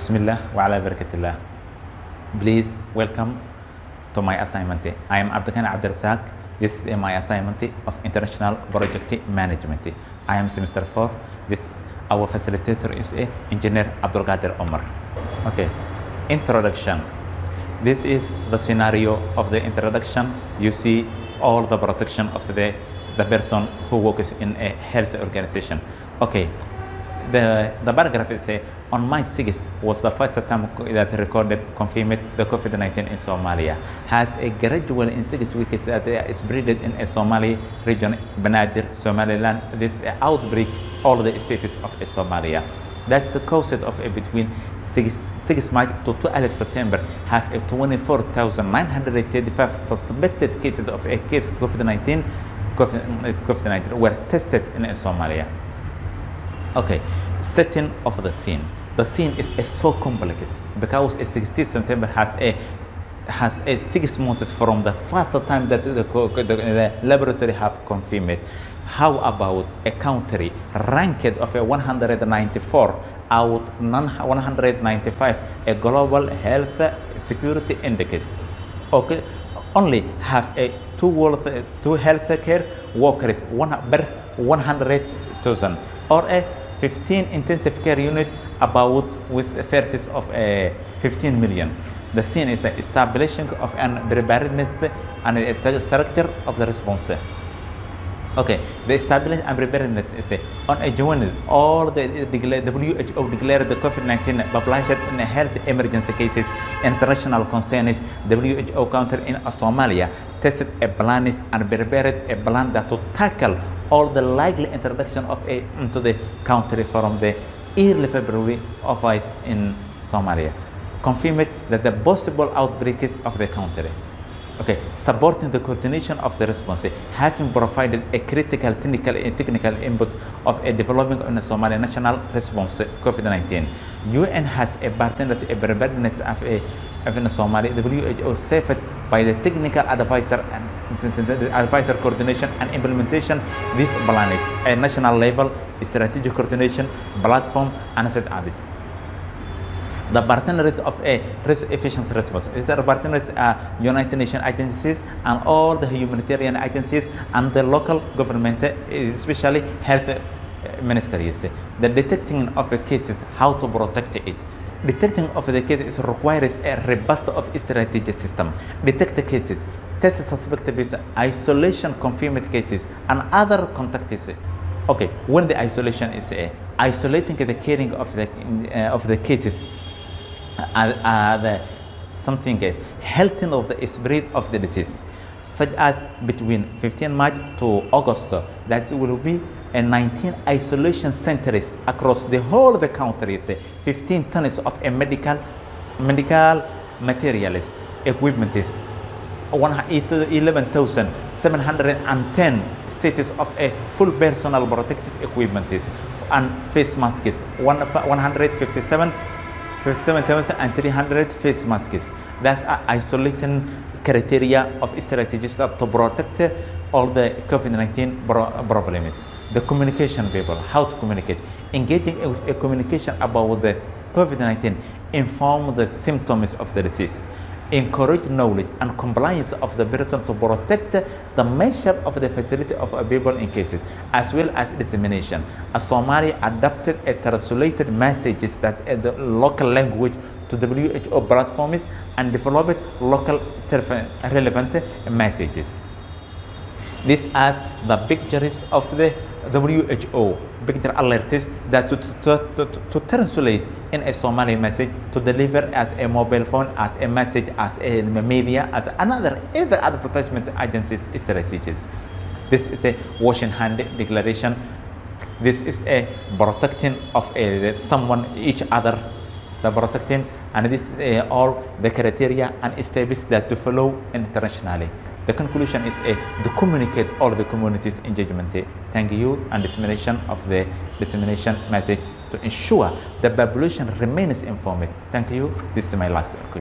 Bismillah wa ala barakatillah. Please welcome to my assignment. I am Abdulkan Abdelrazak. This is my assignment of International Project Management. I am semester 4. This our facilitator is Engineer Abdulkader Omar. Okay, introduction. This is the scenario of the introduction. You see all the protection of the person who works in a health organization. Okay, the paragraph is on March 6th was the first time that recorded confirmed the COVID-19 in Somalia. Has a gradual in 6 weeks that is spread in a Somali region, Banaadir, Somaliland. This outbreak all the states of Somalia. That's the cause of between 6 March to 12 September have a 24,935 suspected cases of a case COVID-19 were tested in Somalia. Okay, setting of the scene. The scene is so complex because 16 September has a 6 months from the first time that the laboratory have confirmed. How about a country ranked of a 194 out 195 a global health security index? Okay, only have a two healthcare workers per 100,000 or a 15 intensive care unit about with versus of 15 million. The scene is the establishing of an preparedness and a structure of the response. Okay, the establishment and preparedness is on a journal. All the WHO declared the COVID-19 published in health emergency cases. International concerns WHO counter in Somalia tested a plan and prepared a plan that to tackle all the likely introduction of into the country from the early February of ice in Somalia, confirmed that the possible outbreaks of the country. Okay, supporting the coordination of the response, having provided a critical technical input of a developing on the Somali national response COVID-19. UN has a partnership, a preparedness of Somalia. WHO served by the technical advisor and advisor coordination and implementation. This plan is a national level strategic coordination platform and set others. The partners of a efficient response is the partners United Nations agencies and all the humanitarian agencies and the local government, especially health ministries. The detecting of a case, how to protect it. Detecting of the cases requires a robust of strategy system. Detect the cases, test suspected cases, isolation confirmed cases, and other contacts. Okay, when the isolation is isolating the caring of the cases, the something healthy of the spread of the disease, such as between 15 March to August, that will be 19 isolation centers across the whole of the country. 15 tons of a medical materials, equipment is 11,710 sets of a full personal protective equipment is, and face masks 157,300 face masks. That's isolating criteria of strategies to protect all the COVID-19 problems. The communication people, how to communicate, engaging a communication about the COVID-19, inform the symptoms of the disease, encourage knowledge and compliance of the person to protect the measure of the facility of people in cases, as well as dissemination. Somalia adopted a translated messages that the local language to WHO platforms and developed local relevant messages. These are the pictures of the WHO picture alerts that to translate in a Somali message, to deliver as a mobile phone, as a message, as a media, as another every advertisement agencies strategies. This is the washing hand declaration. This is a protecting of someone each other, the protecting, and this is all the criteria and steps that to follow internationally. The conclusion is to communicate all the communities engagement. Thank you, and dissemination of the dissemination message to ensure the population remains informed. Thank you. This is my last.